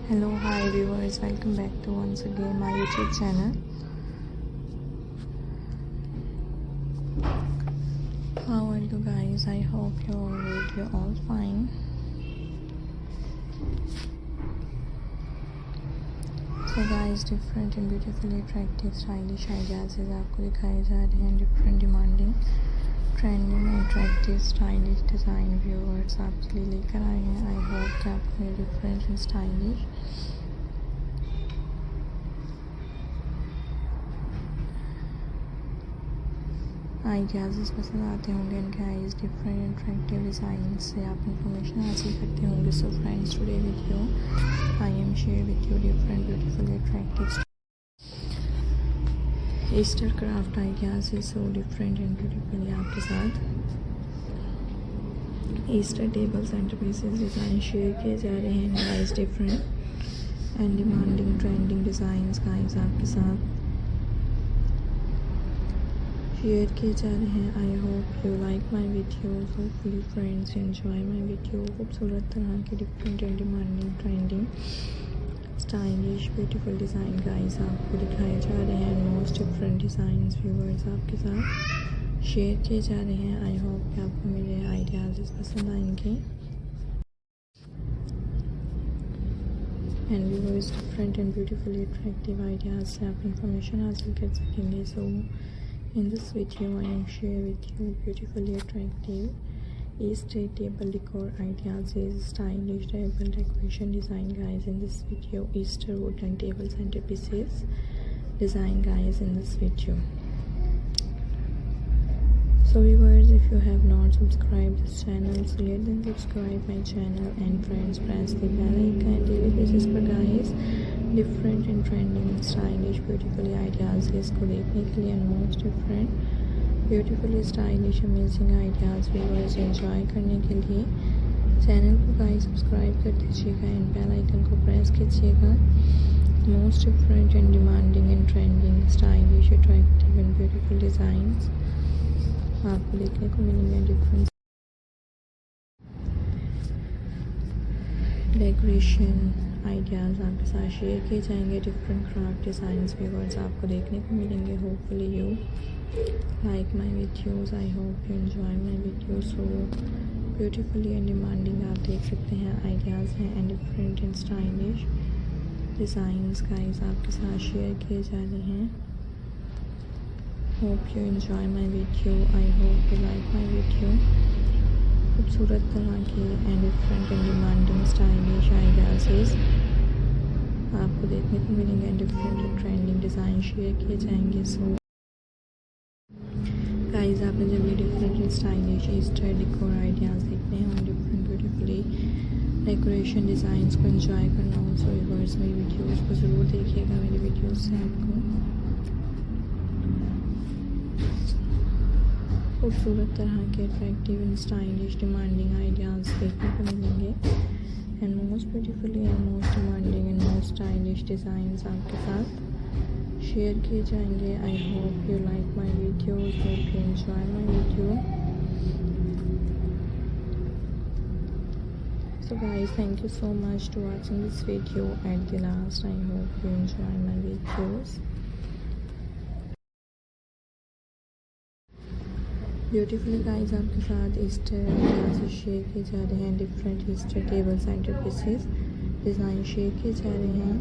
Hello, hi viewers, welcome back to once again my YouTube channel. How are you guys? I hope you're all fine. So guys, different and beautifully attractive stylish ideas is आपको दिखाए जा रहे हैं. Different demanding trending attractive stylish design viewers आपके लिए लेकर आए हैं. आई होप कि आपको ये डिफरेंट एंड स्टाइलिश आइडियाज़ पसंद आते होंगे. इनके आइज डिफरेंट अट्रैक्टिव डिज़ाइन से आप इंफॉर्मेशन हासिल करते होंगे. So friends, today with you I am share with you different beautifully attractive Easter craft ideas is so different and beautifully आपके साथ ईस्टर टेबल सेंटरपीसेस डिज़ाइन शेयर किए जा रहे हैं. Guys, different and demanding trending designs guys आपके साथ share किए जा रहे हैं. I hope you like my videos. Hopefully friends enjoy my video. खूबसूरत तरह के different and demanding trending stylish beautiful design guys आपको दिखाए जा रहे हैं. मोस्ट डिफरेंट डिज़ाइंस व्यूअर्स आपके साथ शेयर किए जा रहे हैं. आई होप कि आपको मेरे आइडियाज़ पसंद आएंगे and viewers different and beautifully attractive ideas से आप इंफॉर्मेशन हासिल कर सकेंगे. सो in this video I am share with you beautifully attractive Easter table decor ideas is stylish table decoration design guys. In this video, Easter wooden table centerpieces design guys in this video. So viewers, if you have not subscribed this channel, so let them subscribe my channel and friends press the bell icon. Daily basis पर guys different and trending and stylish beautifully ideas इसको देखने के लिए most different beautifully stylish amazing ideas viewers enjoy करने के लिए channel को guys subscribe कर दीजिएगा एंड बेल आइकन को प्रेस कीजिएगा. most different and demanding and trending stylish attractive and beautiful designs आपको देखने को मिलेंगे. डिफरेंट डेकोरेशन आइडियाज़ आपके साथ शेयर किए जाएंगे. डिफरेंट क्राफ्ट डिज़ाइंस व्यूअर्स आपको देखने को मिलेंगे. Hopefully you like my videos. I hope you enjoy my video. So beautifully and demanding आप देख सकते हैं आइडियाज़ हैं and different and stylish designs guys आपके साथ शेयर किए जा रहे हैं. Hope you enjoy my video. I hope you like my video. खूबसूरत तरह की and different and demanding stylish ideas आपको देखने को मिलेंगे and different and trending design share किए जाएंगे. सो गाइस, आपने जब ये different and stylish Easter decor ideas देखने हैं और डिफरेंट ब्यूटीफुली डेकोरेशन डिज़ाइंस को एंजॉय करना हो, सो व्यूअर्स मेरी वीडियोज़ को ज़रूर देखिएगा. मेरी वीडियोज़ से आपको खूबसूरत तरह के attractive and stylish demanding ideas देखने को मिलेंगे and most beautifully and most demanding and most stylish designs आपके साथ शेयर किए जाएंगे. I hope you like my videos. Hope you enjoy my video. So guys, thank you so much to watching this video at the last. I hope you enjoy my videos. Beautifully guys आपके साथ Easter ideas share किए जा रहे हैं. Different Easter table centre pieces design share किए जा रहे हैं.